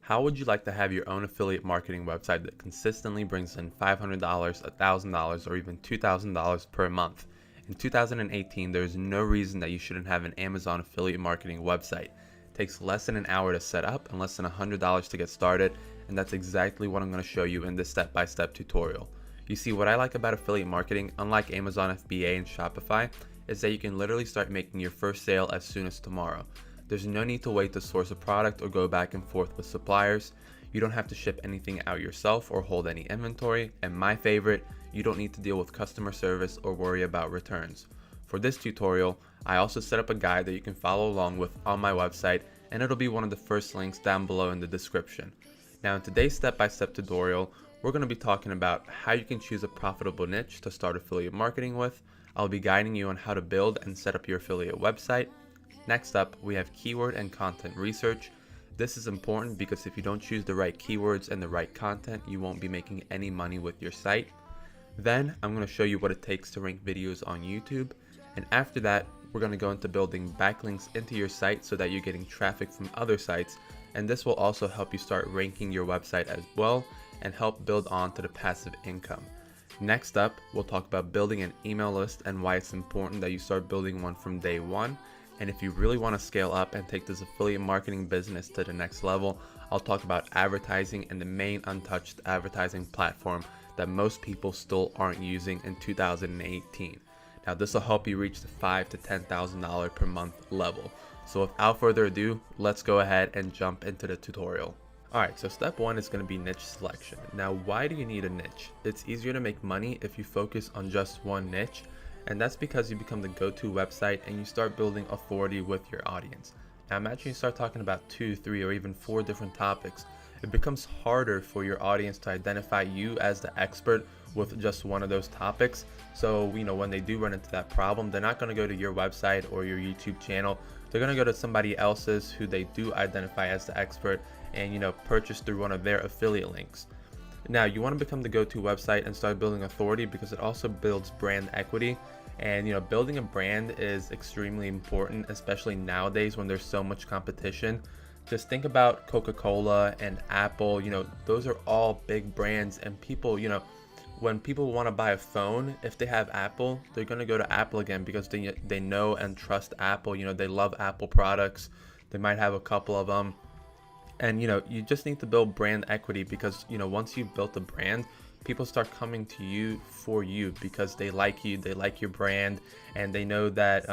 How would you like to have your own affiliate marketing website that consistently brings in $500, $1,000, or even $2,000 per month? In 2018, there is no reason that you shouldn't have an Amazon affiliate marketing website. It takes less than an hour to set up and less than $100 to get started, and that's exactly what I'm going to show you in this step-by-step tutorial. You see, what I like about affiliate marketing, unlike Amazon FBA and Shopify, is that you can literally start making your first sale as soon as tomorrow. There's no need to wait to source a product or go back and forth with suppliers. You don't have to ship anything out yourself or hold any inventory, and my favorite, you don't need to deal with customer service or worry about returns. For this tutorial, I also set up a guide that you can follow along with on my website, and it'll be one of the first links down below in the description. Now in today's step-by-step tutorial, we're going to be talking about how you can choose a profitable niche to start affiliate marketing with. I'll be guiding you on how to build and set up your affiliate website. Next up, we have keyword and content research. This is important because if you don't choose the right keywords and the right content, you won't be making any money with your site. Then I'm going to show you what it takes to rank videos on YouTube. And after that, we're going to go into building backlinks into your site so that you're getting traffic from other sites. And this will also help you start ranking your website as well and help build on to the passive income. Next up, we'll talk about building an email list and why it's important that you start building one from day one. And if you really want to scale up and take this affiliate marketing business to the next level, I'll talk about advertising and the main untouched advertising platform that most people still aren't using in 2018. Now this will help you reach the $5,000 to $10,000 per month level. So without further ado, let's go ahead and jump into the tutorial. Alright, so step one is going to be niche selection. Now why do you need a niche? It's easier to make money if you focus on just one niche. And that's because you become the go-to website and you start building authority with your audience. Now imagine you start talking about 2, 3, or even 4 different topics. It becomes harder for your audience to identify you as the expert with just one of those topics. So, when they do run into that problem, they're not going to go to your website or your YouTube channel. They're going to go to somebody else's who they do identify as the expert and, purchase through one of their affiliate links. Now you want to become the go-to website and start building authority because it also builds brand equity. And building a brand is extremely important, especially nowadays when there's so much competition. Just think about Coca-Cola and Apple. Those are all big brands, and people, when people want to buy a phone, if they have Apple, they're going to go to Apple again because they know and trust Apple. They love Apple products. They might have a couple of them. And you just need to build brand equity because once you've built a brand, people start coming to you for you because they like you, they like your brand, and they know that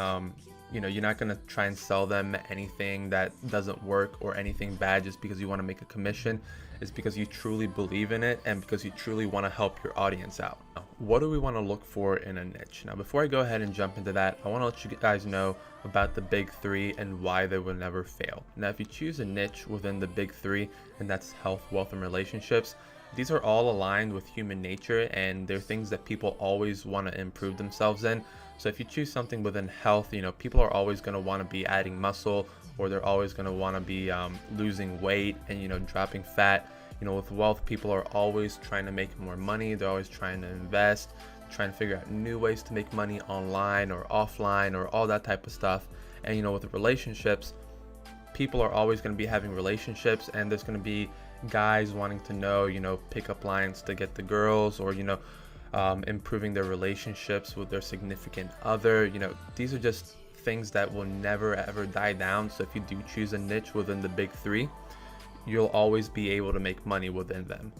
you're not going to try and sell them anything that doesn't work or anything bad just because you want to make a commission. It's because you truly believe in it and because you truly want to help your audience out. Now, what do we want to look for in a niche? Now, before I go ahead and jump into that, I want to let you guys know about the big 3 and why they will never fail. Now, if you choose a niche within the big 3, and that's health, wealth, and relationships, these are all aligned with human nature and they're things that people always want to improve themselves in. So if you choose something within health, people are always going to want to be adding muscle, or they're always going to want to be losing weight and dropping fat. With wealth, people are always trying to make more money. They're always trying to invest, trying to figure out new ways to make money online or offline or all that type of stuff. And with relationships, people are always going to be having relationships, and there's going to be guys wanting to know pickup lines to get the girls, or improving their relationships with their significant other. These are just things that will never ever die down. So if you do choose a niche within the big 3, you'll always be able to make money within them.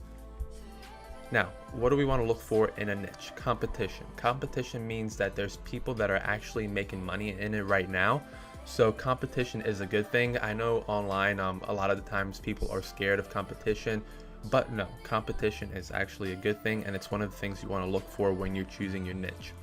Now, what do we want to look for in a niche? Competition. Competition means that there's people that are actually making money in it right now. So competition is a good thing. I know online a lot of the times people are scared of competition, but no, competition is actually a good thing, and it's one of the things you want to look for when you're choosing your niche.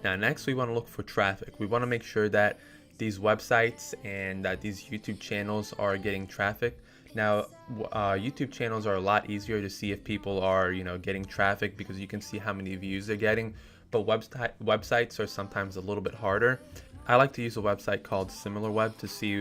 Now next, we want to look for traffic. We want to make sure that these websites and that these YouTube channels are getting traffic. Now YouTube channels are a lot easier to see if people are getting traffic because you can see how many views they're getting, but websites are sometimes a little bit harder. I like to use a website called SimilarWeb to see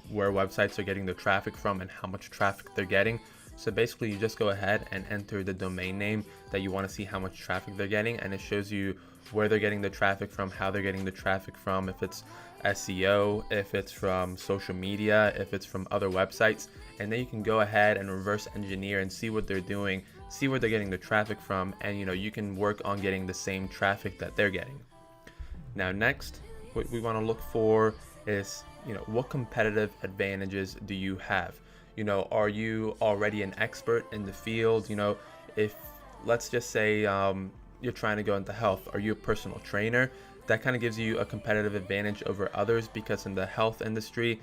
where websites are getting their traffic from and how much traffic they're getting. So basically you just go ahead and enter the domain name that you want to see how much traffic they're getting, and it shows you where they're getting the traffic from, how they're getting the traffic from, if it's SEO, if it's from social media, if it's from other websites. and then you can go ahead and reverse engineer and see what they're doing, see where they're getting the traffic from, and you can work on getting the same traffic that they're getting. Now next, what we want to look for is what competitive advantages do you have? Are you already an expert in the field? If, let's just say, you're trying to go into health, are you a personal trainer? That kind of gives you a competitive advantage over others, because in the health industry,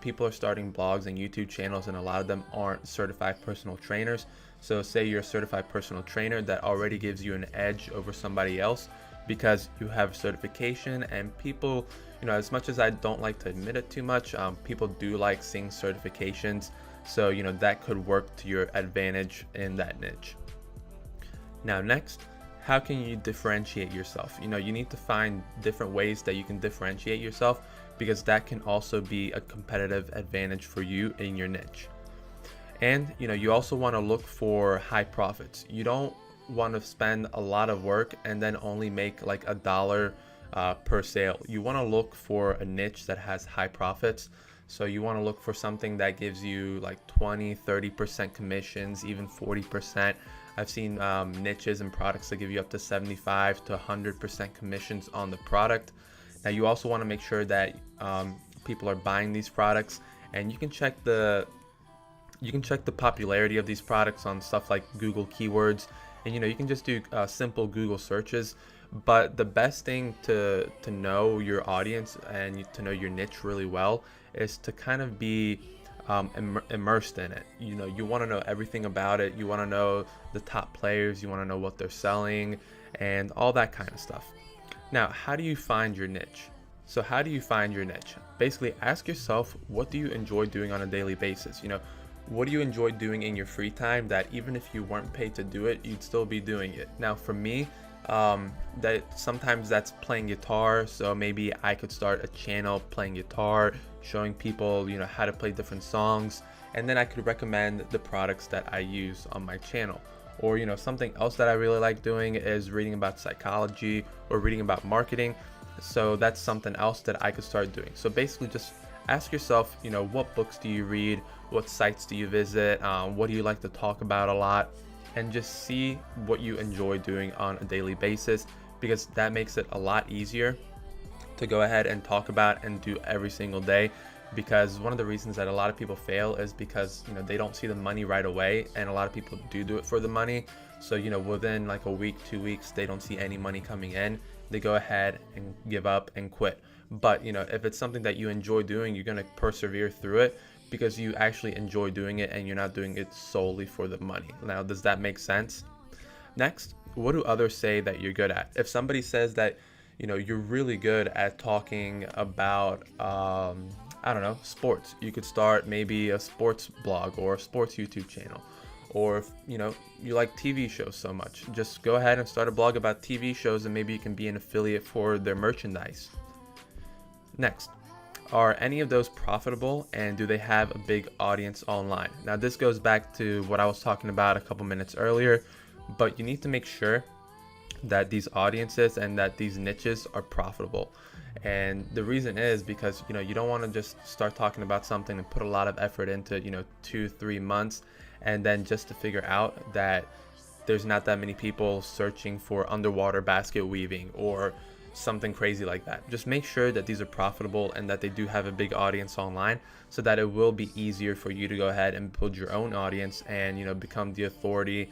people are starting blogs and YouTube channels, and a lot of them aren't certified personal trainers. So say you're a certified personal trainer, that already gives you an edge over somebody else, because you have certification. And people, as much as I don't like to admit it too much, people do like seeing certifications. So that could work to your advantage in that niche. Now next, how can you differentiate yourself? You need to find different ways that you can differentiate yourself, because that can also be a competitive advantage for you in your niche. And you also want to look for high profits. You don't want to spend a lot of work and then only make like $1 per sale. You want to look for a niche that has high profits. So you want to look for something that gives you like 20-30% commissions, even 40%. I've seen niches and products that give you up to 75 to 100% commissions on the product. Now you also want to make sure that people are buying these products, and you can check the popularity of these products on stuff like Google keywords, and you can just do simple Google searches. But the best thing to know your audience and to know your niche really well is to kind of be immersed in it. You want to know everything about it. You want to know the top players. You want to know what they're selling and all that kind of stuff. Now, how do you find your niche? So how do you find your niche? Basically, ask yourself, what do you enjoy doing on a daily basis? What do you enjoy doing in your free time that even if you weren't paid to do it, you'd still be doing it? Now, for me, that sometimes that's playing guitar. So maybe I could start a channel playing guitar, showing people, how to play different songs, and then I could recommend the products that I use on my channel. Or, something else that I really like doing is reading about psychology or reading about marketing. So that's something else that I could start doing. So basically just ask yourself, what books do you read? What sites do you visit? What do you like to talk about a lot? And just see what you enjoy doing on a daily basis, because that makes it a lot easier to go ahead and talk about and do every single day. Because one of the reasons that a lot of people fail is because they don't see the money right away, and a lot of people do it for the money. So within like a week, 2 weeks, they don't see any money coming in, they go ahead and give up and quit. But if it's something that you enjoy doing, you're going to persevere through it because you actually enjoy doing it and you're not doing it solely for the money. Now, does that make sense? Next, what do others say that you're good at? If somebody says that you're really good at talking about I don't know, sports, you could start maybe a sports blog or a sports YouTube channel. Or if you like TV shows so much, just go ahead and start a blog about TV shows, and maybe you can be an affiliate for their merchandise. Next, are any of those profitable, and do they have a big audience online? Now this goes back to what I was talking about a couple minutes earlier, but you need to make sure that these audiences and that these niches are profitable. And the reason is because you don't want to just start talking about something and put a lot of effort into 2-3 months, and then just to figure out that there's not that many people searching for underwater basket weaving or something crazy like that. Just make sure that these are profitable and that they do have a big audience online, so that it will be easier for you to go ahead and build your own audience and become the authority,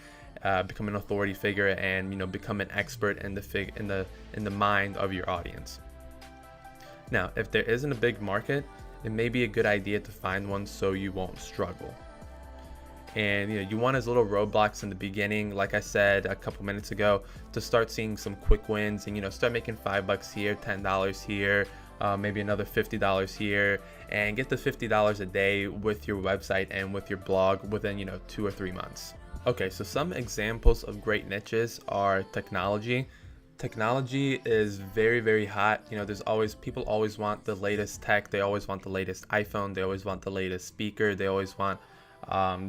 become an authority figure, and become an expert in the mind of your audience. Now, if there isn't a big market, it may be a good idea to find one so you won't struggle. And you want as little roadblocks in the beginning, like I said a couple minutes ago, to start seeing some quick wins and start making $5 here, $10 here, maybe another $50 here, and get the $50 a day with your website and with your blog within 2 or 3 months. Okay, so some examples of great niches are technology. Technology is very, very hot. People always want the latest tech. They always want the latest iPhone. They always want the latest speaker. They always want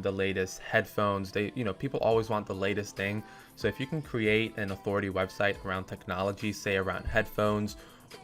the latest headphones. People always want the latest thing. So if you can create an authority website around technology, say around headphones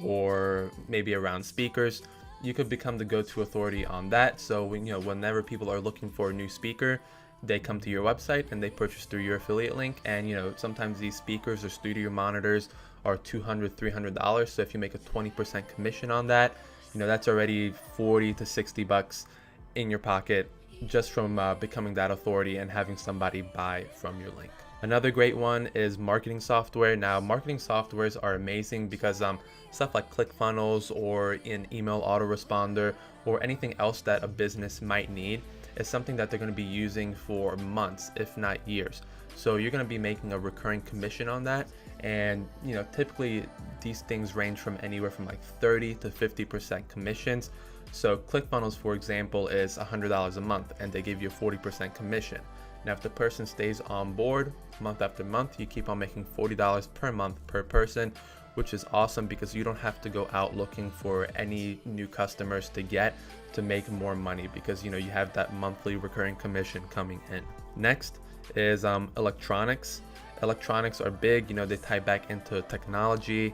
or maybe around speakers, you could become the go-to authority on that. So whenever people are looking for a new speaker, they come to your website and they purchase through your affiliate link. And sometimes these speakers or studio monitors are $200, $300. So if you make a 20% commission on that, that's already 40 to 60 bucks in your pocket just from becoming that authority and having somebody buy from your link. Another great one is marketing software. Now, marketing softwares are amazing because stuff like ClickFunnels or an email autoresponder or anything else that a business might need is something that they're going to be using for months, if not years. So you're going to be making a recurring commission on that. And typically these things range from anywhere from like 30 to 50% commissions. So ClickFunnels, for example, is $100 a month and they give you a 40% commission. Now, if the person stays on board month after month, you keep on making $40 per month per person, which is awesome because you don't have to go out looking for any new customers to make more money because you have that monthly recurring commission coming in. Next is electronics. Electronics are big, they tie back into technology.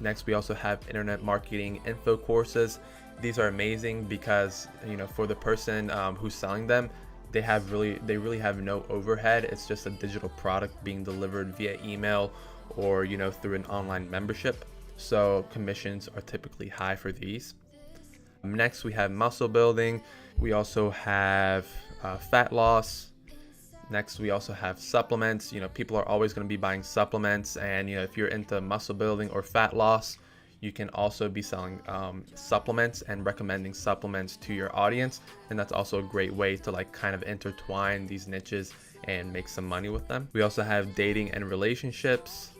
Next, we also have internet marketing info courses. These are amazing because for the person who's selling them, they really have no overhead. It's just a digital product being delivered via email or through an online membership. So commissions are typically high for these. Next, we have muscle building. We also have fat loss. Next, we also have supplements. People are always going to be buying supplements, and if you're into muscle building or fat loss, you can also be selling supplements and recommending supplements to your audience, and that's also a great way to kind of intertwine these niches and make some money with them. We also have dating and relationships.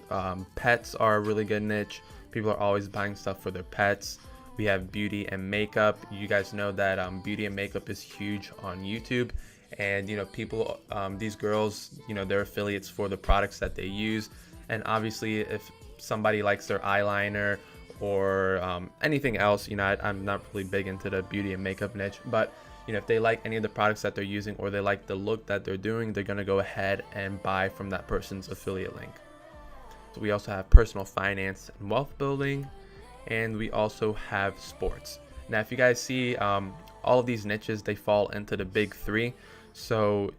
Pets are a really good niche. People are always buying stuff for their pets. We have beauty and makeup. You guys know that beauty and makeup is huge on YouTube, and people, these girls, they're affiliates for the products that they use. And obviously, if somebody likes their eyeliner or anything else, I'm not really big into the beauty and makeup niche, but if they like any of the products that they're using or they like the look that they're doing, they're gonna go ahead and buy from that person's affiliate link. So we also have personal finance and wealth building, and we also have sports. Now, if you guys see, all of these niches, they fall into the big three. So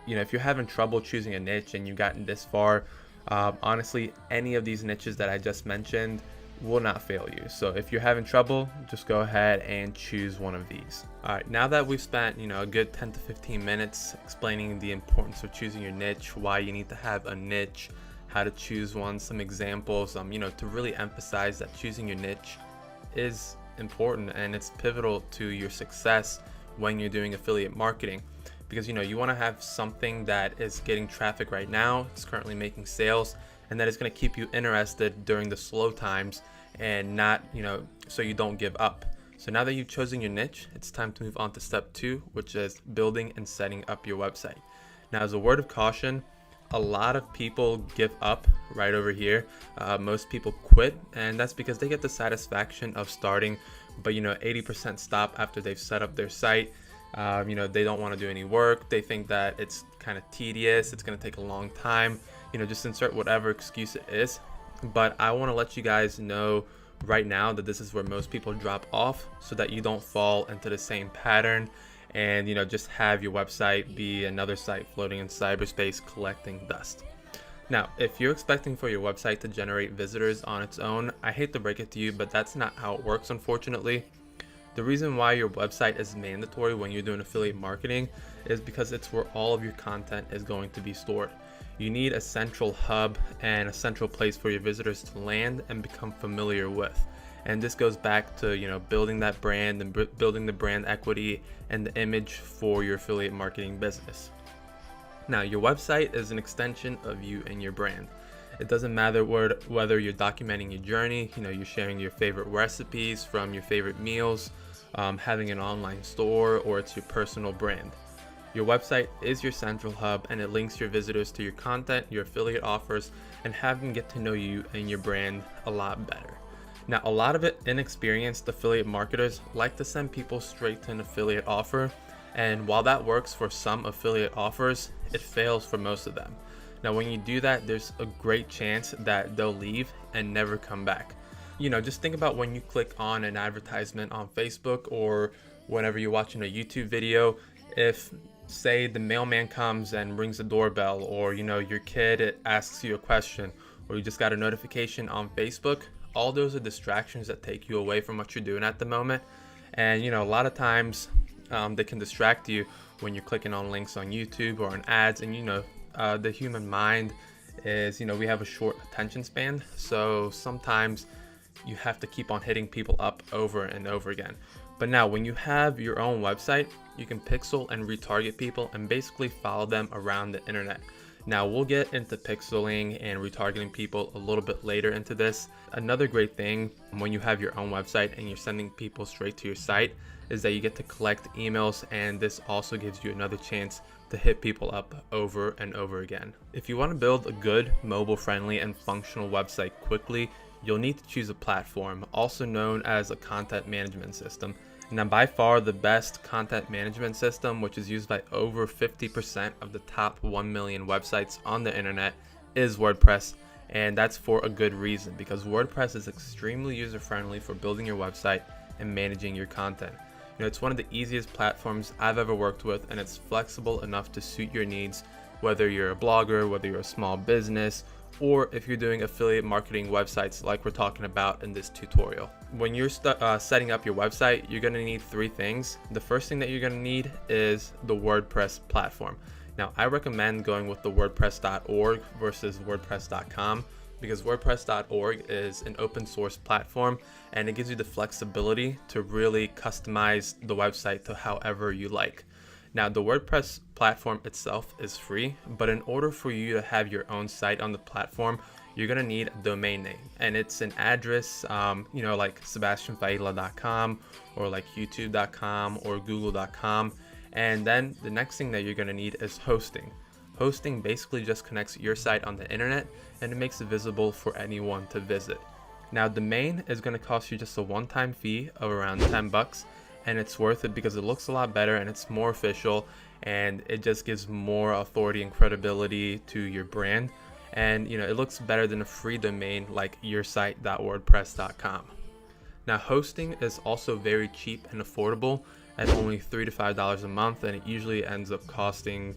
if you're having trouble choosing a niche and you've gotten this far, honestly, any of these niches that I just mentioned will not fail you. So if you're having trouble, just go ahead and choose one of these. All right, now that we've spent a good 10 to 15 minutes explaining the importance of choosing your niche, why you need to have a niche, how to choose one, some examples, to really emphasize that choosing your niche is important and it's pivotal to your success when you're doing affiliate marketing. Because you want to have something that is getting traffic right now, it's currently making sales, and that is going to keep you interested during the slow times and not, so you don't give up. So now that you've chosen your niche, it's time to move on to step 2, which is building and setting up your website. Now, as a word of caution, a lot of people give up right over here. Most people quit, and that's because they get the satisfaction of starting, but 80% stop after they've set up their site. They don't want to do any work. They think that it's kind of tedious. It's going to take a long time. Just insert whatever excuse it is. But I want to let you guys know right now that this is where most people drop off, so that you don't fall into the same pattern and just have your website be another site floating in cyberspace collecting dust. Now, if you're expecting for your website to generate visitors on its own, I hate to break it to you, but that's not how it works, unfortunately. The reason why your website is mandatory when you're doing affiliate marketing is because it's where all of your content is going to be stored. You need a central hub and a central place for your visitors to land and become familiar with. And this goes back to building that brand and building the brand equity and the image for your affiliate marketing business. Now, your website is an extension of you and your brand. It doesn't matter whether you're documenting your journey, you're sharing your favorite recipes from your favorite meals, having an online store, or it's your personal brand. Your website is your central hub, and it links your visitors to your content, your affiliate offers, and have them get to know you and your brand a lot better. Now, a lot of inexperienced affiliate marketers like to send people straight to an affiliate offer, and while that works for some affiliate offers, it fails for most of them. Now, when you do that, there's a great chance that they'll leave and never come back. Just think about when you click on an advertisement on Facebook or whenever you're watching a YouTube video. If, say, the mailman comes and rings the doorbell, or your kid asks you a question, or you just got a notification on Facebook, all those are distractions that take you away from what you're doing at the moment. And a lot of times they can distract you when you're clicking on links on YouTube or on ads. And the human mind is, we have a short attention span, so sometimes you have to keep on hitting people up over and over again. But now when you have your own website, you can pixel and retarget people and basically follow them around the internet. Now we'll get into pixeling and retargeting people a little bit later into this. Another great thing when you have your own website and you're sending people straight to your site is that you get to collect emails, and this also gives you another chance to hit people up over and over again. If you want to build a good, mobile-friendly and functional website quickly, you'll need to choose a platform, also known as a content management system. Now, by far the best content management system, which is used by over 50% of the top 1 million websites on the internet, is WordPress. And that's for a good reason, because WordPress is extremely user-friendly for building your website and managing your content. It's one of the easiest platforms I've ever worked with, and it's flexible enough to suit your needs, whether you're a blogger, whether you're a small business, or if you're doing affiliate marketing websites like we're talking about in this tutorial. When you're setting up your website, you're going to need three things. The first thing that you're going to need is the WordPress platform. Now, I recommend going with the WordPress.org versus WordPress.com, because WordPress.org is an open source platform and it gives you the flexibility to really customize the website to however you like. Now, the WordPress platform itself is free, but in order for you to have your own site on the platform, you're going to need a domain name, and it's an address, like sebastianfailla.com or like youtube.com or google.com. And then the next thing that you're going to need is hosting. Hosting basically just connects your site on the internet and it makes it visible for anyone to visit. Now, domain is going to cost you just a one-time fee of around $10, and it's worth it because it looks a lot better and it's more official, and it just gives more authority and credibility to your brand. And it looks better than a free domain like yoursite.wordpress.com. Now, hosting is also very cheap and affordable at only $3 to $5 a month, and it usually ends up costing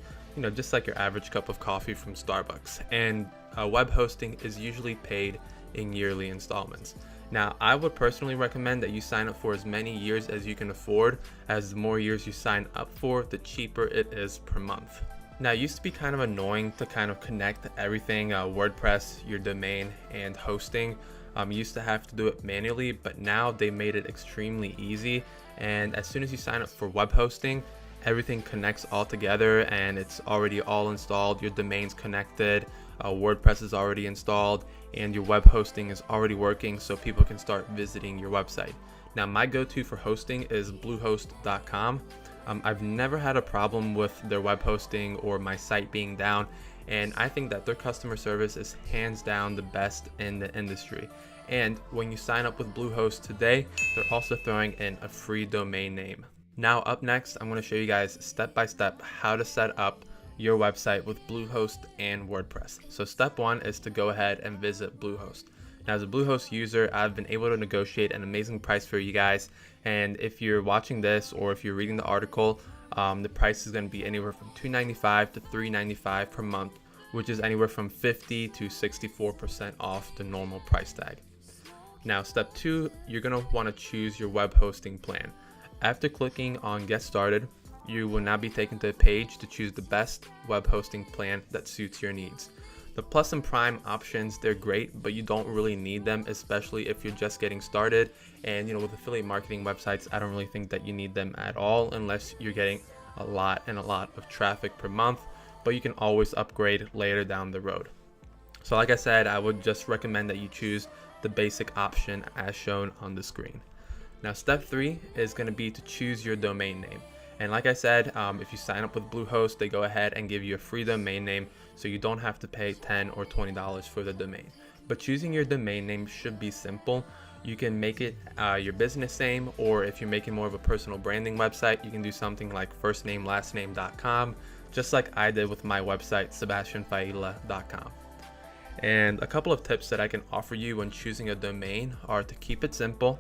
just like your average cup of coffee from Starbucks. And web hosting is usually paid in yearly installments. Now, I would personally recommend that you sign up for as many years as you can afford, as the more years you sign up for, the cheaper it is per month. Now, it used to be kind of annoying to kind of connect everything, WordPress, your domain, and hosting. You used to have to do it manually, but now they made it extremely easy. And as soon as you sign up for web hosting, everything connects all together and it's already all installed. Your domain's connected, WordPress is already installed, and your web hosting is already working, so people can start visiting your website. Now, my go-to for hosting is bluehost.com. I've never had a problem with their web hosting or my site being down, and I think that their customer service is hands down the best in the industry. And when you sign up with Bluehost today, they're also throwing in a free domain name. Now, up next, I'm going to show you guys step by step how to set up your website with Bluehost and WordPress. So step one is to go ahead and visit Bluehost. Now, as a Bluehost user, I've been able to negotiate an amazing price for you guys. And if you're watching this or if you're reading the article, the price is going to be anywhere from $295 to $395 per month, which is anywhere from 50 to 64% off the normal price tag. Now, step two, you're going to want to choose your web hosting plan. After clicking on Get Started, you will now be taken to a page to choose the best web hosting plan that suits your needs. The Plus and Prime options, they're great, but you don't really need them, especially if you're just getting started. And with affiliate marketing websites, I don't really think that you need them at all unless you're getting a lot of traffic per month, but you can always upgrade later down the road. So like I said, I would just recommend that you choose the basic option as shown on the screen. Now, step three is going to be to choose your domain name. And like I said, if you sign up with Bluehost, they go ahead and give you a free domain name, so you don't have to pay $10 or $20 for the domain. But choosing your domain name should be simple. You can make it your business name, or if you're making more of a personal branding website, you can do something like firstnamelastname.com, just like I did with my website, sebastianfailla.com. And a couple of tips that I can offer you when choosing a domain are to keep it simple,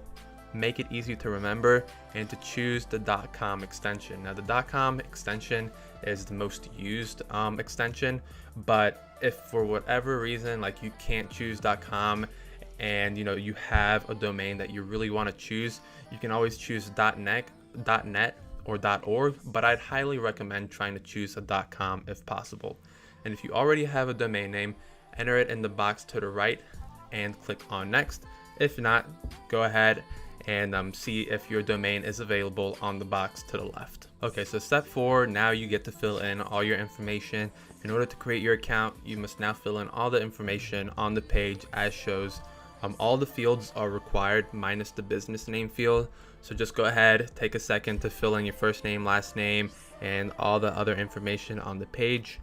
make it easy to remember, and to choose the .com extension. Now the .com extension is the most used extension, but if for whatever reason like you can't choose .com and you have a domain that you really want to choose, you can always choose .net or .org, but I'd highly recommend trying to choose a .com if possible. And if you already have a domain name, enter it in the box to the right and click on next. If not, go ahead and see if your domain is available on the box to the left. Okay, so step 4, now you get to fill in all your information. In order to create your account, you must now fill in all the information on the page as shows. All the fields are required minus the business name field. So just go ahead, take a second to fill in your first name, last name, and all the other information on the page.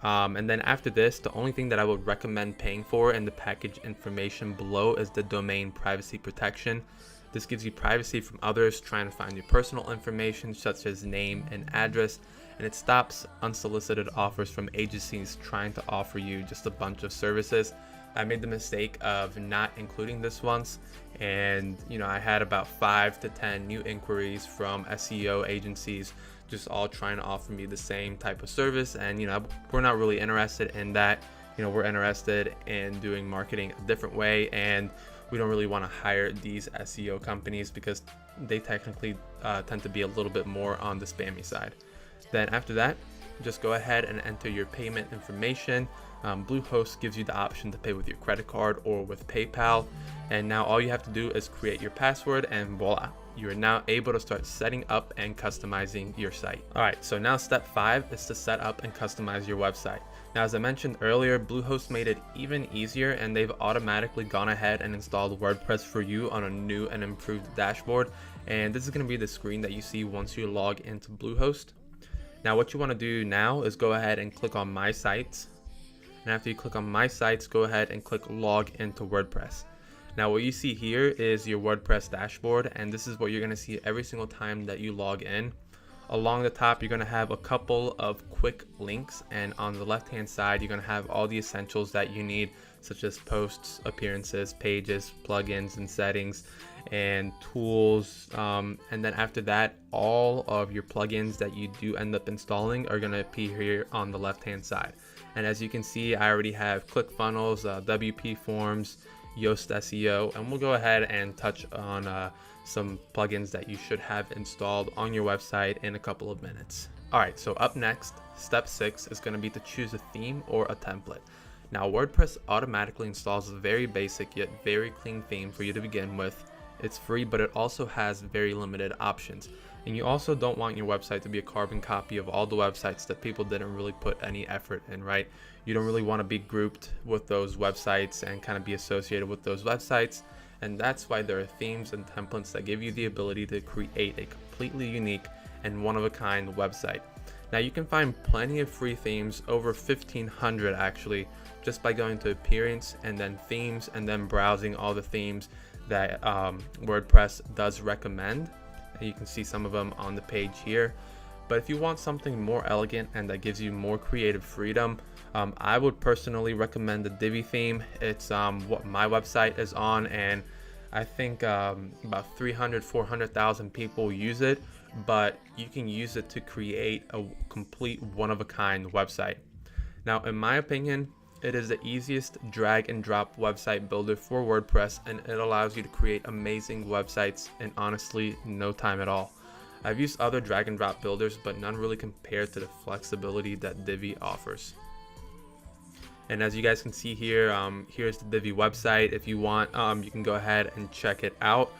And then after this, the only thing that I would recommend paying for in the package information below is the domain privacy protection. This gives you privacy from others trying to find your personal information such as name and address, and it stops unsolicited offers from agencies trying to offer you just a bunch of services. I made the mistake of not including this once, and I had about 5 to 10 new inquiries from SEO agencies just all trying to offer me the same type of service, and we're not really interested in that. We're interested in doing marketing a different way, and we don't really want to hire these SEO companies because they technically tend to be a little bit more on the spammy side. Then after that, just go ahead and enter your payment information. Bluehost gives you the option to pay with your credit card or with PayPal. And now all you have to do is create your password, and voila, you are now able to start setting up and customizing your site. All right, so now step 5 is to set up and customize your website. Now, as I mentioned earlier, Bluehost made it even easier, and they've automatically gone ahead and installed WordPress for you on a new and improved dashboard. And this is going to be the screen that you see once you log into Bluehost. Now, what you want to do now is go ahead and click on My Sites. And after you click on My Sites, go ahead and click Log into WordPress. Now, what you see here is your WordPress dashboard, and this is what you're going to see every single time that you log in. Along the top, you're going to have a couple of quick links, and on the left hand side, you're going to have all the essentials that you need, such as posts, appearances, pages, plugins and settings, and tools. And then after that, all of your plugins that you do end up installing are going to appear here on the left hand side. And as you can see, I already have ClickFunnels, WP Forms, Yoast SEO, and we'll go ahead and touch on some plugins that you should have installed on your website in a couple of minutes. All right, so up next, step 6 is going to be to choose a theme or a template. Now, WordPress automatically installs a very basic yet very clean theme for you to begin with. It's free, but it also has very limited options. And you also don't want your website to be a carbon copy of all the websites that people didn't really put any effort in, right? You don't really want to be grouped with those websites and kind of be associated with those websites. And that's why there are themes and templates that give you the ability to create a completely unique and one-of-a-kind website. Now, you can find plenty of free themes, over 1,500 actually, just by going to Appearance and then Themes and then browsing all the themes that WordPress does recommend. And you can see some of them on the page here. But if you want something more elegant and that gives you more creative freedom, I would personally recommend the Divi theme. It's what my website is on, and I think about 400,000 people use it, but you can use it to create a complete one-of-a-kind website. Now, in my opinion, it is the easiest drag and drop website builder for WordPress, and it allows you to create amazing websites in honestly no time at all. I've used other drag and drop builders, but none really compare to the flexibility that Divi offers. And as you guys can see here, here's the Divi website. If you want, you can go ahead and check it out.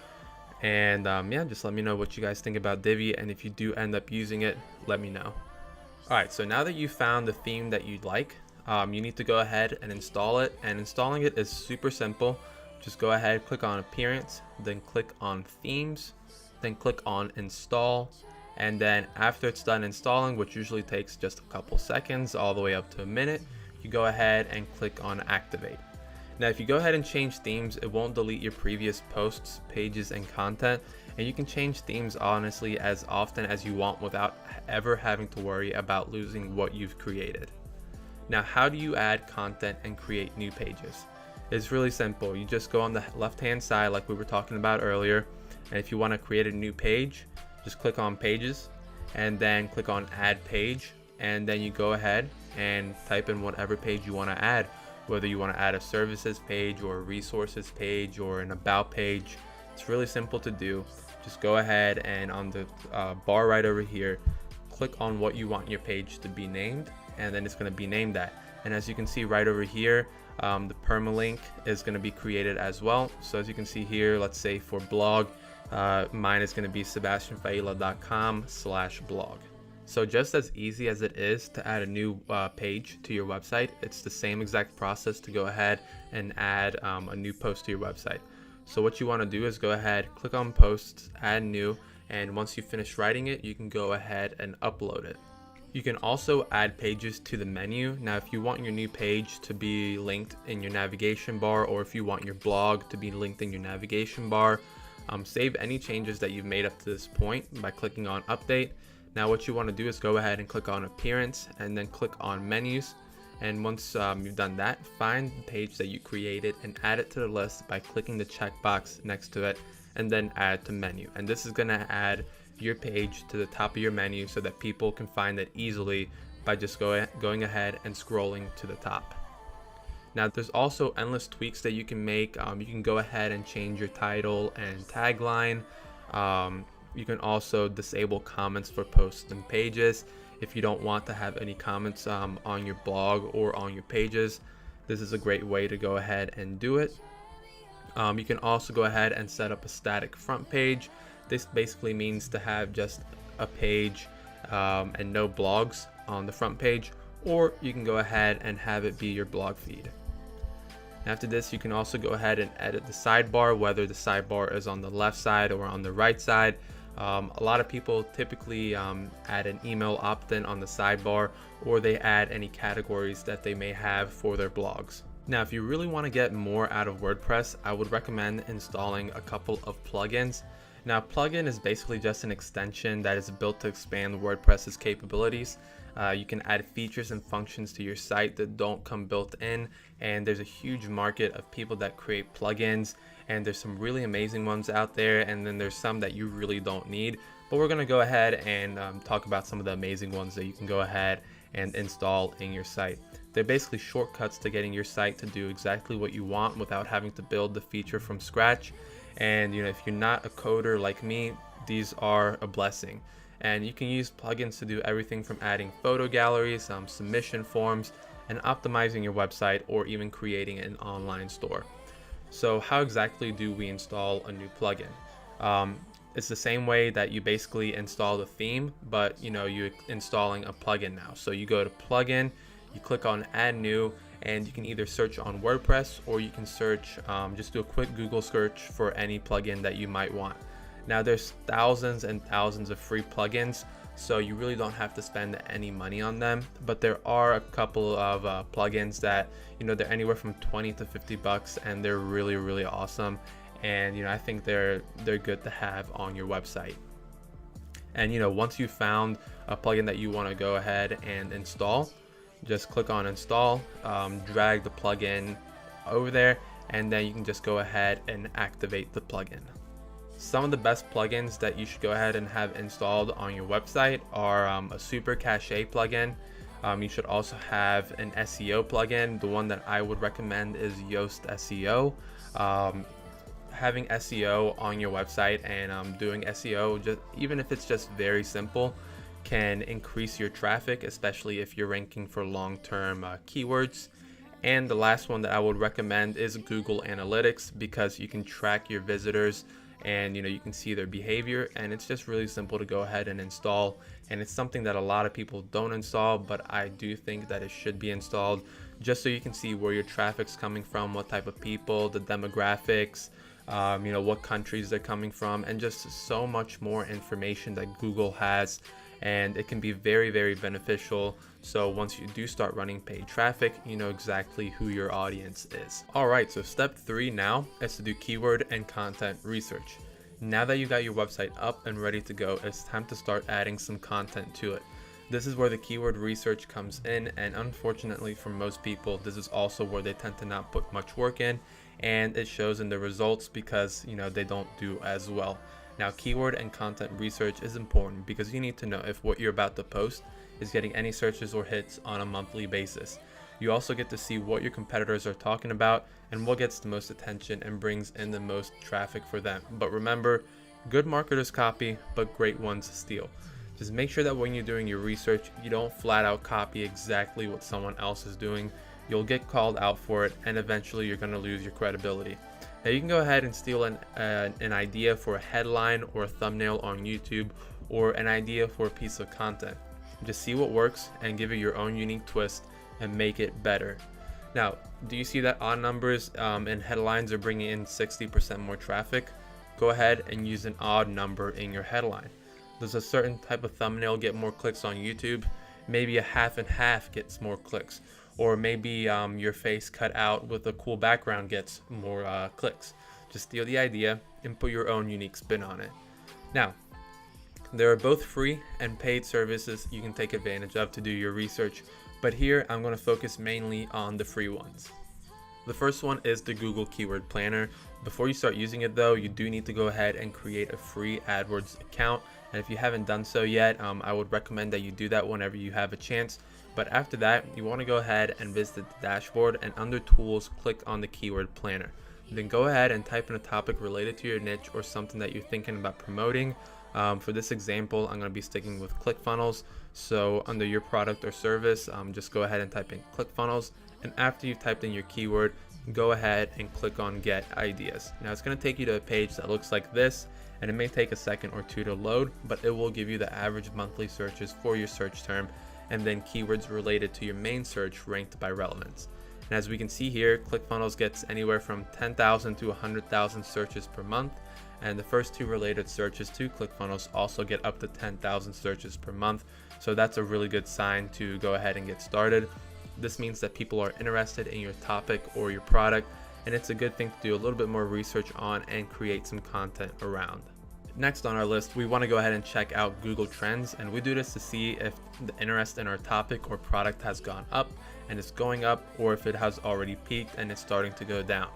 And yeah, just let me know what you guys think about Divi. And if you do end up using it, let me know. All right, so now that you found the theme that you'd like, you need to go ahead and install it. And installing it is super simple. Just go ahead, click on Appearance, then click on Themes, then click on Install. And then after it's done installing, which usually takes just a couple seconds all the way up to a minute, you go ahead and click on Activate. Now, if you go ahead and change themes, it won't delete your previous posts, pages, and content, and you can change themes honestly as often as you want without ever having to worry about losing what you've created. Now, how do you add content and create new pages? It's really simple. You just go on the left-hand side like we were talking about earlier, and if you want to create a new page, just click on Pages and then click on Add Page, and then you go ahead and type in whatever page you want to add, whether you want to add a services page or a resources page or an about page. It's really simple to do. Just go ahead and on the bar right over here, click on what you want your page to be named, and then it's going to be named that. And as you can see right over here, the permalink is going to be created as well. So as you can see here, let's say for blog, mine is going to be sebastianfailla.com/blog. So just as easy as it is to add a new page to your website, it's the same exact process to go ahead and add a new post to your website. So what you want to do is go ahead, click on Posts, Add New, and once you finish writing it, you can go ahead and upload it. You can also add pages to the menu. Now, if you want your new page to be linked in your navigation bar, or if you want your blog to be linked in your navigation bar, save any changes that you've made up to this point by clicking on Update. Now, what you want to do is go ahead and click on Appearance and then click on Menus. And once you've done that, find the page that you created and add it to the list by clicking the checkbox next to it and then add to menu. And this is going to add your page to the top of your menu so that people can find it easily by just going ahead and scrolling to the top. Now, there's also endless tweaks that you can make. You can go ahead and change your title and tagline. You can also disable comments for posts and pages. If you don't want to have any comments on your blog or on your pages, this is a great way to go ahead and do it. You can also go ahead and set up a static front page. This basically means to have just a page and no blogs on the front page, or you can go ahead and have it be your blog feed. After this, you can also go ahead and edit the sidebar, whether the sidebar is on the left side or on the right side. A lot of people typically add an email opt-in on the sidebar, or they add any categories that they may have for their blogs. Now, if you really want to get more out of WordPress, I would recommend installing a couple of plugins. Now, plugin is basically just an extension that is built to expand WordPress's capabilities. You can add features and functions to your site that don't come built in, and there's a huge market of people that create plugins, and there's some really amazing ones out there, and then there's some that you really don't need. But we're going to go ahead and talk about some of the amazing ones that you can go ahead and install in your site. They're basically shortcuts to getting your site to do exactly what you want without having to build the feature from scratch. And if you're not a coder like me, these are a blessing. And you can use plugins to do everything from adding photo galleries, submission forms, and optimizing your website, or even creating an online store. So how exactly do we install a new plugin? It's the same way that you basically install the theme, but you're installing a plugin now. So you go to Plugin, you click on Add New, and you can either search on WordPress, or you can search, just do a quick Google search for any plugin that you might want. Now, there's thousands and thousands of free plugins, so you really don't have to spend any money on them. But there are a couple of plugins that they're anywhere from 20 to 50 bucks, and they're really, really awesome. And I think they're good to have on your website. And once you found a plugin that you want to go ahead and install, just click on Install, drag the plugin over there, and then you can just go ahead and activate the plugin. Some of the best plugins that you should go ahead and have installed on your website are a Super Cache plugin. You should also have an SEO plugin. The one that I would recommend is Yoast SEO. Having SEO on your website and doing SEO, even if it's just very simple, can increase your traffic, especially if you're ranking for long-term keywords. And the last one that I would recommend is Google Analytics, because you can track your visitors and you can see their behavior, and it's just really simple to go ahead and install. And it's something that a lot of people don't install, but I do think that it should be installed, just so you can see where your traffic's coming from, what type of people, the demographics, what countries they're coming from, and just so much more information that Google has. And it can be very, very beneficial. So once you do start running paid traffic, you know exactly who your audience is. All right, so step 3 now is to do keyword and content research. Now that you got your website up and ready to go, it's time to start adding some content to it. This is where the keyword research comes in, and unfortunately for most people, this is also where they tend to not put much work in, and it shows in the results because they don't do as well. Now, keyword and content research is important because you need to know if what you're about to post is getting any searches or hits on a monthly basis. You also get to see what your competitors are talking about and what gets the most attention and brings in the most traffic for them. But remember, good marketers copy, but great ones steal. Just make sure that when you're doing your research, you don't flat out copy exactly what someone else is doing. You'll get called out for it, and eventually you're going to lose your credibility. Now, you can go ahead and steal an idea for a headline or a thumbnail on YouTube, or an idea for a piece of content. Just see what works and give it your own unique twist and make it better. Now, do you see that odd numbers and headlines are bringing in 60% more traffic? Go ahead and use an odd number in your headline. Does a certain type of thumbnail get more clicks on YouTube? Maybe a half and half gets more clicks. Or maybe your face cut out with a cool background gets more clicks. Just steal the idea and put your own unique spin on it. Now, there are both free and paid services you can take advantage of to do your research, but here I'm going to focus mainly on the free ones. The first one is the Google Keyword Planner. Before you start using it though, you do need to go ahead and create a free AdWords account. And if you haven't done so yet, I would recommend that you do that whenever you have a chance. But after that, you want to go ahead and visit the dashboard, and under Tools, click on the Keyword Planner. Then go ahead and type in a topic related to your niche or something that you're thinking about promoting. For this example, I'm going to be sticking with ClickFunnels. So under your product or service, just go ahead and type in ClickFunnels. And after you've typed in your keyword, go ahead and click on Get Ideas. Now it's going to take you to a page that looks like this, and it may take a second or two to load, but it will give you the average monthly searches for your search term, and then keywords related to your main search ranked by relevance. And as we can see here, ClickFunnels gets anywhere from 10,000 to 100,000 searches per month, and the first two related searches to ClickFunnels also get up to 10,000 searches per month. So that's a really good sign to go ahead and get started. This means that people are interested in your topic or your product, and it's a good thing to do a little bit more research on and create some content around. Next on our list, we want to go ahead and check out Google Trends, and we do this to see if the interest in our topic or product has gone up and it's going up, or if it has already peaked and it's starting to go down.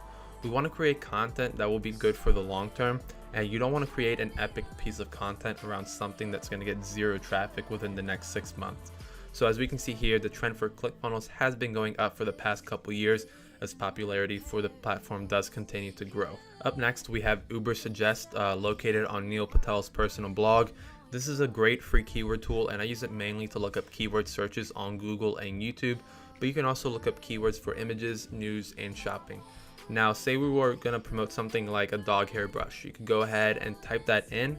We want to create content that will be good for the long term, and you don't want to create an epic piece of content around something that's going to get zero traffic within the next 6 months. So as we can see here, the trend for ClickFunnels has been going up for the past couple years as popularity for the platform does continue to grow. Up next, we have Ubersuggest, located on Neil Patel's personal blog. This is a great free keyword tool, and I use it mainly to look up keyword searches on Google and YouTube, but you can also look up keywords for images, news, and shopping. Now, say we were going to promote something like a dog hair brush. You could go ahead and type that in,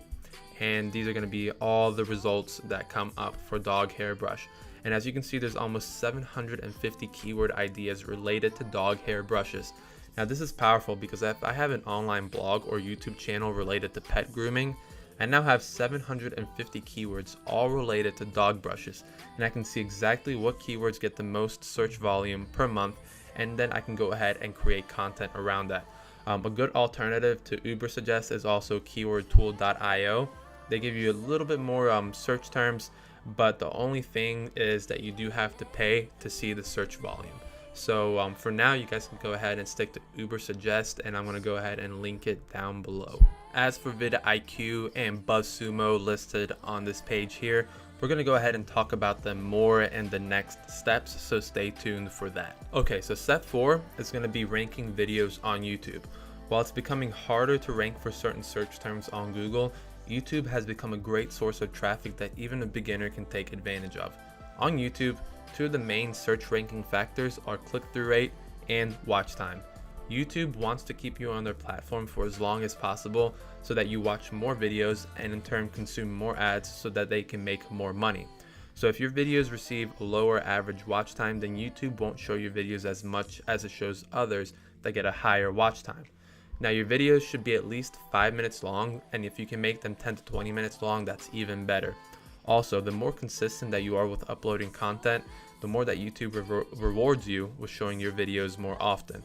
and these are going to be all the results that come up for dog hair brush. And as you can see, there's almost 750 keyword ideas related to dog hair brushes. Now, this is powerful because if I have an online blog or YouTube channel related to pet grooming, I now have 750 keywords all related to dog brushes, and I can see exactly what keywords get the most search volume per month, and then I can go ahead and create content around that. A good alternative to Ubersuggest is also keywordtool.io. They give you a little bit more search terms, but the only thing is that you do have to pay to see the search volume. So for now, you guys can go ahead and stick to Ubersuggest, and I'm going to go ahead and link it down below. As for vidIQ and BuzzSumo listed on this page here, we're going to go ahead and talk about them more in the next steps, so stay tuned for that. Okay, so step 4 is going to be ranking videos on YouTube. While it's becoming harder to rank for certain search terms on Google, YouTube has become a great source of traffic that even a beginner can take advantage of. On YouTube, two of the main search ranking factors are click-through rate and watch time. YouTube wants to keep you on their platform for as long as possible so that you watch more videos and in turn consume more ads so that they can make more money. So if your videos receive a lower average watch time, then YouTube won't show your videos as much as it shows others that get a higher watch time. Now, your videos should be at least 5 minutes long, and if you can make them 10 to 20 minutes long, that's even better. Also, the more consistent that you are with uploading content, the more that YouTube rewards you with showing your videos more often.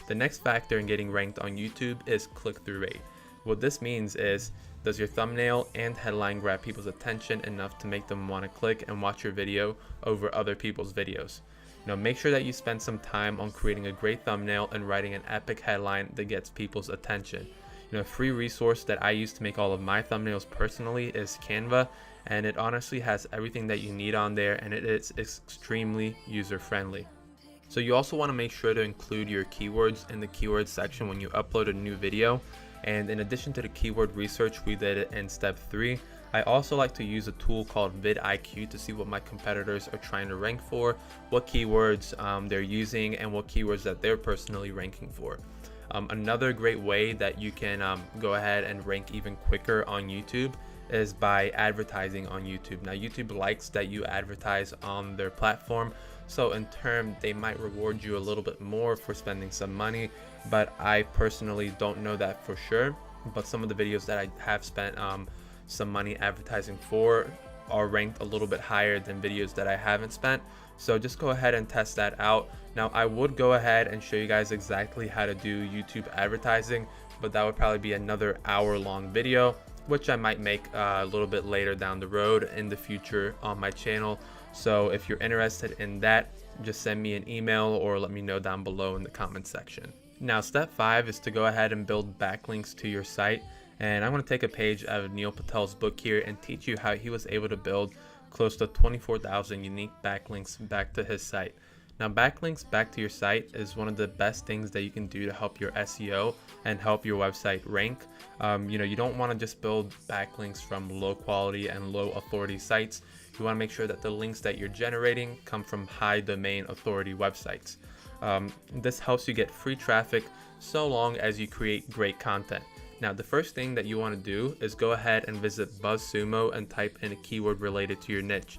The next factor in getting ranked on YouTube is click-through rate. What this means is Does your thumbnail and headline grab people's attention enough to make them want to click and watch your video over other people's videos? Make sure that you spend some time on creating a great thumbnail and writing an epic headline that gets people's attention. A free resource that I use to make all of my thumbnails personally is Canva, and it honestly has everything that you need on there, and it is extremely user-friendly. So you also want to make sure to include your keywords in the keyword section when you upload a new video. And in addition to the keyword research we did it in step 3, I also like to use a tool called vidIQ to see what my competitors are trying to rank for, what keywords they're using, and what keywords that they're personally ranking for. Another great way that you can go ahead and rank even quicker on YouTube is by advertising on YouTube. Now, YouTube likes that you advertise on their platform, so in turn they might reward you a little bit more for spending some money, but I personally don't know that for sure. But some of the videos that I have spent some money advertising for are ranked a little bit higher than videos that I haven't spent. So just go ahead and test that out. Now, I would go ahead and show you guys exactly how to do YouTube advertising, but that would probably be another hour-long video, which I might make a little bit later down the road in the future on my channel. So if you're interested in that, just send me an email or let me know down below in the comment section. Now, step 5 is to go ahead and build backlinks to your site. And I'm going to take a page out of Neil Patel's book here and teach you how he was able to build close to 24,000 unique backlinks back to his site. Now, backlinks back to your site is one of the best things that you can do to help your SEO and help your website rank. You don't want to just build backlinks from low quality and low authority sites. You want to make sure that the links that you're generating come from high domain authority websites. This helps you get free traffic so long as you create great content. Now, the first thing that you want to do is go ahead and visit BuzzSumo and type in a keyword related to your niche.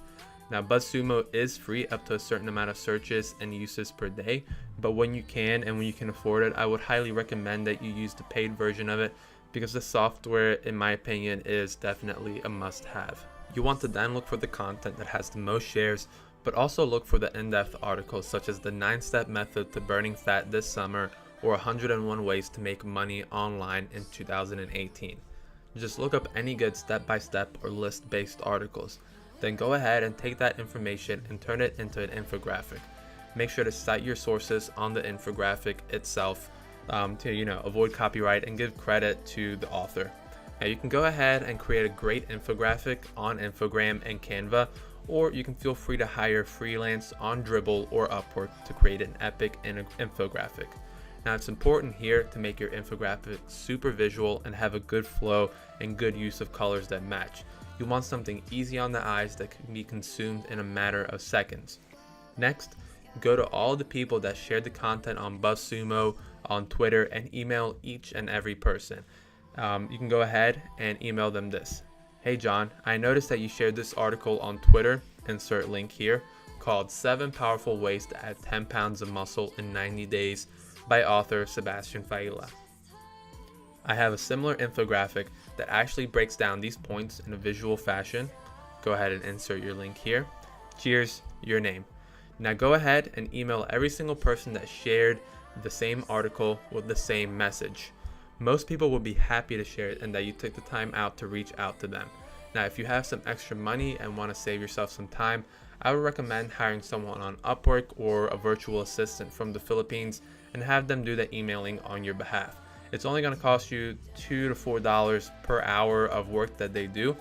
Now, BuzzSumo is free up to a certain amount of searches and uses per day, but when you can and when you can afford it, I would highly recommend that you use the paid version of it, because the software, in my opinion, is definitely a must-have. You want to then look for the content that has the most shares, but also look for the in-depth articles such as the 9-step method to burning fat this summer, or 101 ways to make money online in 2018. Just look up any good step-by-step or list-based articles. Then go ahead and take that information and turn it into an infographic. Make sure to cite your sources on the infographic itself to avoid copyright and give credit to the author. Now, you can go ahead and create a great infographic on Infogram and Canva, or you can feel free to hire freelance on Dribbble or Upwork to create an epic infographic. Now, it's important here to make your infographic super visual and have a good flow and good use of colors that match. You want something easy on the eyes that can be consumed in a matter of seconds. Next, go to all the people that shared the content on BuzzSumo, on Twitter, and email each and every person. You can go ahead and email them this. Hey John, I noticed that you shared this article on Twitter, insert link here, called 7 Powerful Ways to Add 10 Pounds of Muscle in 90 Days by author Sebastian Failla. I have a similar infographic that actually breaks down these points in a visual fashion. Go ahead and insert your link here. Cheers, your name. Now go ahead and email every single person that shared the same article with the same message. Most people will be happy to share it and that you took the time out to reach out to them. Now, if you have some extra money and want to save yourself some time, I would recommend hiring someone on Upwork or a virtual assistant from the Philippines and have them do the emailing on your behalf. It's only going to cost you $2 to $4 per hour of work that they do,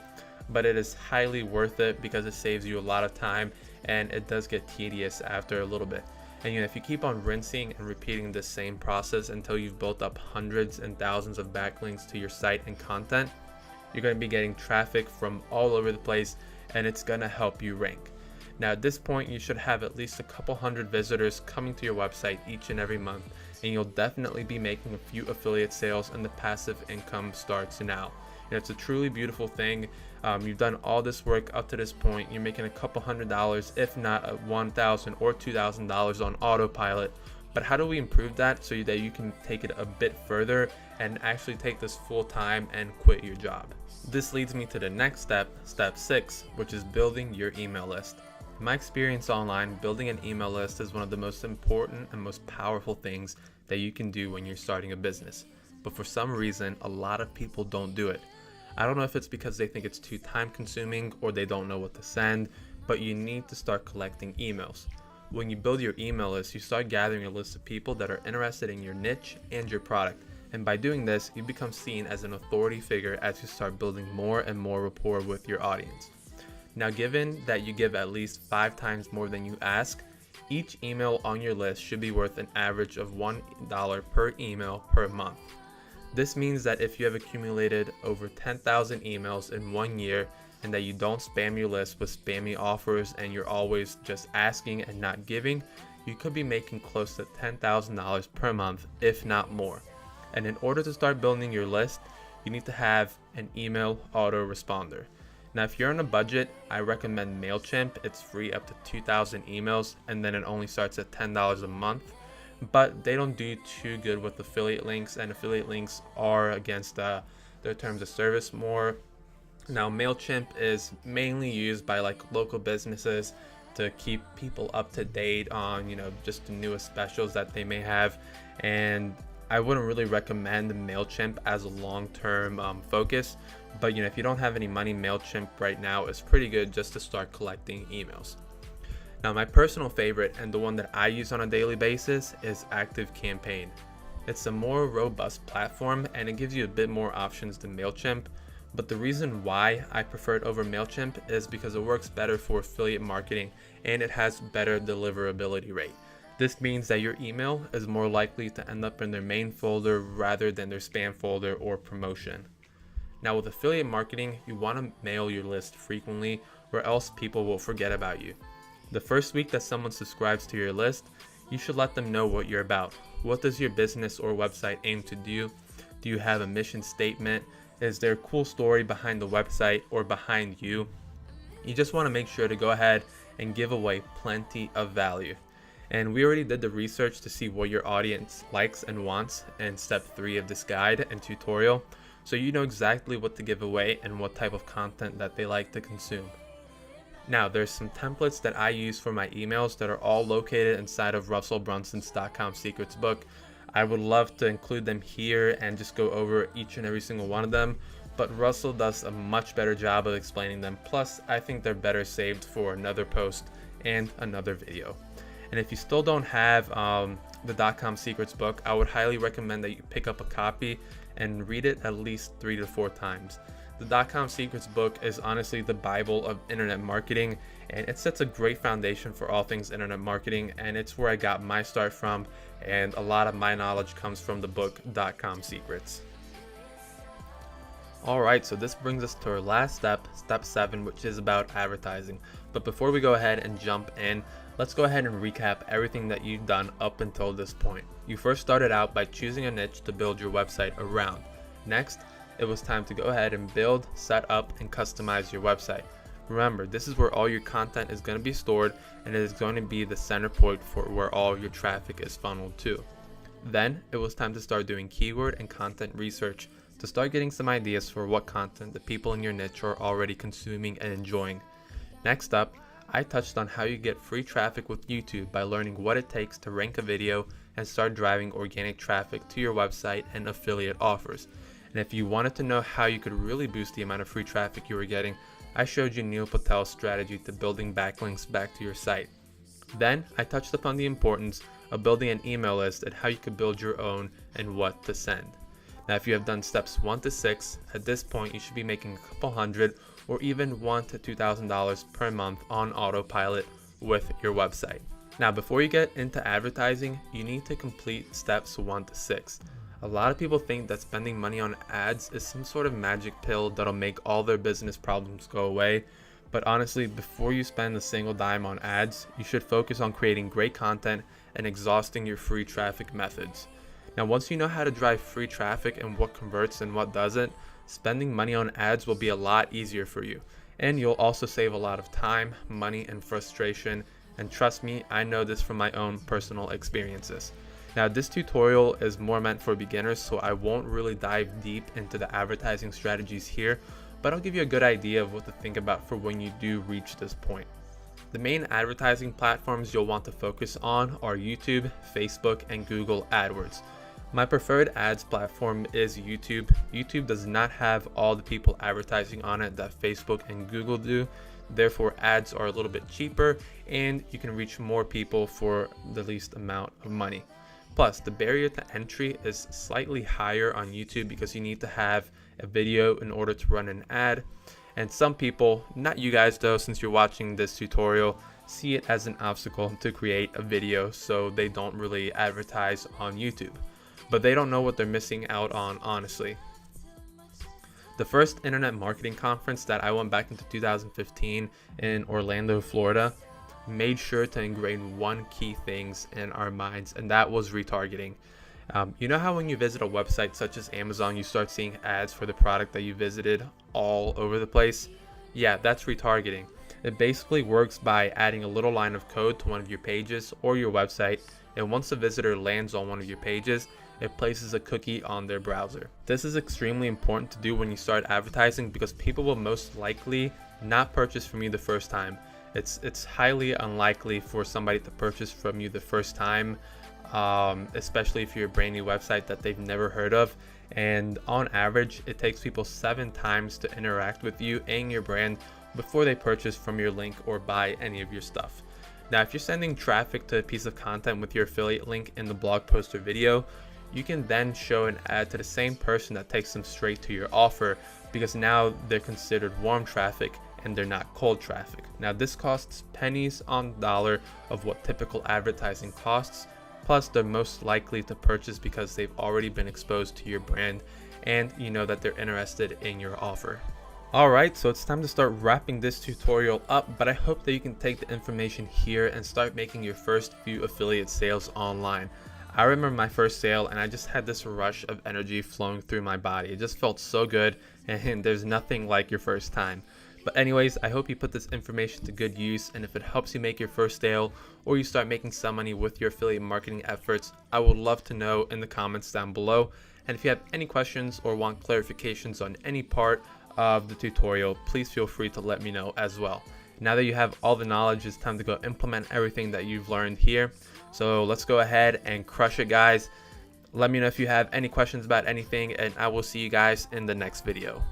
but it is highly worth it because it saves you a lot of time and it does get tedious after a little bit. And if you keep on rinsing and repeating the same process until you've built up hundreds and thousands of backlinks to your site and content, you're going to be getting traffic from all over the place, and it's going to help you rank. Now, at this point, you should have at least a couple hundred visitors coming to your website each and every month, and you'll definitely be making a few affiliate sales, and the passive income starts now. It's a truly beautiful thing. You've done all this work up to this point. You're making a couple $100s, if not $1,000 or $2,000 on autopilot. But how do we improve that so that you can take it a bit further and actually take this full time and quit your job? This leads me to the next step, step 6, which is building your email list. In my experience online, building an email list is one of the most important and most powerful things that you can do when you're starting a business. But for some reason, a lot of people don't do it. I don't know if it's because they think it's too time consuming or they don't know what to send, but you need to start collecting emails. When you build your email list, you start gathering a list of people that are interested in your niche and your product. And by doing this, you become seen as an authority figure as you start building more and more rapport with your audience. Now, given that you give at least 5 times more than you ask, each email on your list should be worth an average of $1 per email per month. This means that if you have accumulated over 10,000 emails in 1 year and that you don't spam your list with spammy offers and you're always just asking and not giving, you could be making close to $10,000 per month, if not more. And in order to start building your list, you need to have an email autoresponder. Now, if you're on a budget, I recommend MailChimp. It's free up to 2,000 emails, and then it only starts at $10 a month. But they don't do too good with affiliate links, and affiliate links are against their terms of service more. Now, MailChimp is mainly used by like local businesses to keep people up to date on, just the newest specials that they may have. And I wouldn't really recommend MailChimp as a long-term focus, but if you don't have any money, MailChimp right now is pretty good just to start collecting emails. Now, my personal favorite and the one that I use on a daily basis is ActiveCampaign. It's a more robust platform and it gives you a bit more options than MailChimp, but the reason why I prefer it over MailChimp is because it works better for affiliate marketing and it has better deliverability rate. This means that your email is more likely to end up in their main folder rather than their spam folder or promotion. Now, with affiliate marketing, you want to mail your list frequently or else people will forget about you. The first week that someone subscribes to your list, you should let them know what you're about. What does your business or website aim to do? Do you have a mission statement? Is there a cool story behind the website or behind you? You just want to make sure to go ahead and give away plenty of value. And we already did the research to see what your audience likes and wants in step 3 of this guide and tutorial, so you know exactly what to give away and what type of content that they like to consume. Now, there's some templates that I use for my emails that are all located inside of russellbrunson's.com secrets book. I would love to include them here and just go over each and every single one of them, but Russell does a much better job of explaining them. Plus, I think they're better saved for another post and another video. And if you still don't have the .com Secrets book, I would highly recommend that you pick up a copy and read it at least 3 to 4 times. The .com Secrets book is honestly the Bible of internet marketing, and it sets a great foundation for all things internet marketing, and it's where I got my start from, and a lot of my knowledge comes from the book .com Secrets. Alright, so this brings us to our last step, step 7, which is about advertising. But before we go ahead and jump in, let's go ahead and recap everything that you've done up until this point. You first started out by choosing a niche to build your website around. Next, it was time to go ahead and build, set up, and customize your website. Remember, this is where all your content is going to be stored, and it is going to be the center point for where all your traffic is funneled to. Then, it was time to start doing keyword and content research to start getting some ideas for what content the people in your niche are already consuming and enjoying. Next up, I touched on how you get free traffic with YouTube by learning what it takes to rank a video and start driving organic traffic to your website and affiliate offers. And if you wanted to know how you could really boost the amount of free traffic you were getting, I showed you Neil Patel's strategy to building backlinks back to your site. Then I touched upon the importance of building an email list and how you could build your own and what to send. Now, if you have done steps 1 to 6, at this point you should be making a couple hundred or even $1,000 to $2,000 per month on autopilot with your website. Now, before you get into advertising, you need to complete steps 1 to 6. A lot of people think that spending money on ads is some sort of magic pill that'll make all their business problems go away. But honestly, before you spend a single dime on ads, you should focus on creating great content and exhausting your free traffic methods. Now, once you know how to drive free traffic and what converts and what doesn't, spending money on ads will be a lot easier for you. And you'll also save a lot of time, money, and frustration. And trust me, I know this from my own personal experiences. Now, this tutorial is more meant for beginners, so I won't really dive deep into the advertising strategies here, but I'll give you a good idea of what to think about for when you do reach this point. The main advertising platforms you'll want to focus on are YouTube, Facebook, and Google AdWords. My preferred ads platform is YouTube. YouTube does not have all the people advertising on it that Facebook and Google do. Therefore, ads are a little bit cheaper and you can reach more people for the least amount of money. Plus, the barrier to entry is slightly higher on YouTube because you need to have a video in order to run an ad. And some people, not you guys though, since you're watching this tutorial, see it as an obstacle to create a video, so they don't really advertise on YouTube. But they don't know what they're missing out on, honestly. The first internet marketing conference that I went back into 2015 in Orlando, Florida, made sure to ingrain one key things in our minds, and that was retargeting. You know how when you visit a website such as Amazon, you start seeing ads for the product that you visited all over the place? Yeah, that's retargeting. It basically works by adding a little line of code to one of your pages or your website, and once a visitor lands on one of your pages, it places a cookie on their browser. This is extremely important to do when you start advertising because people will most likely not purchase from you the first time. It's highly unlikely for somebody to purchase from you the first time, especially if you're a brand new website that they've never heard of. And on average, it takes people 7 times to interact with you and your brand before they purchase from your link or buy any of your stuff. Now, if you're sending traffic to a piece of content with your affiliate link in the blog post or video, you can then show an ad to the same person that takes them straight to your offer, because now they're considered warm traffic and they're not cold traffic. Now, this costs pennies on the dollar of what typical advertising costs, plus they're most likely to purchase because they've already been exposed to your brand and you know that they're interested in your offer. Alright, so it's time to start wrapping this tutorial up, but I hope that you can take the information here and start making your first few affiliate sales online. I remember my first sale and I just had this rush of energy flowing through my body. It just felt so good, and there's nothing like your first time. But anyways, I hope you put this information to good use, and if it helps you make your first sale or you start making some money with your affiliate marketing efforts, I would love to know in the comments down below. And if you have any questions or want clarifications on any part of the tutorial, please feel free to let me know as well. Now that you have all the knowledge, it's time to go implement everything that you've learned here. So let's go ahead and crush it, guys. Let me know if you have any questions about anything, and I will see you guys in the next video.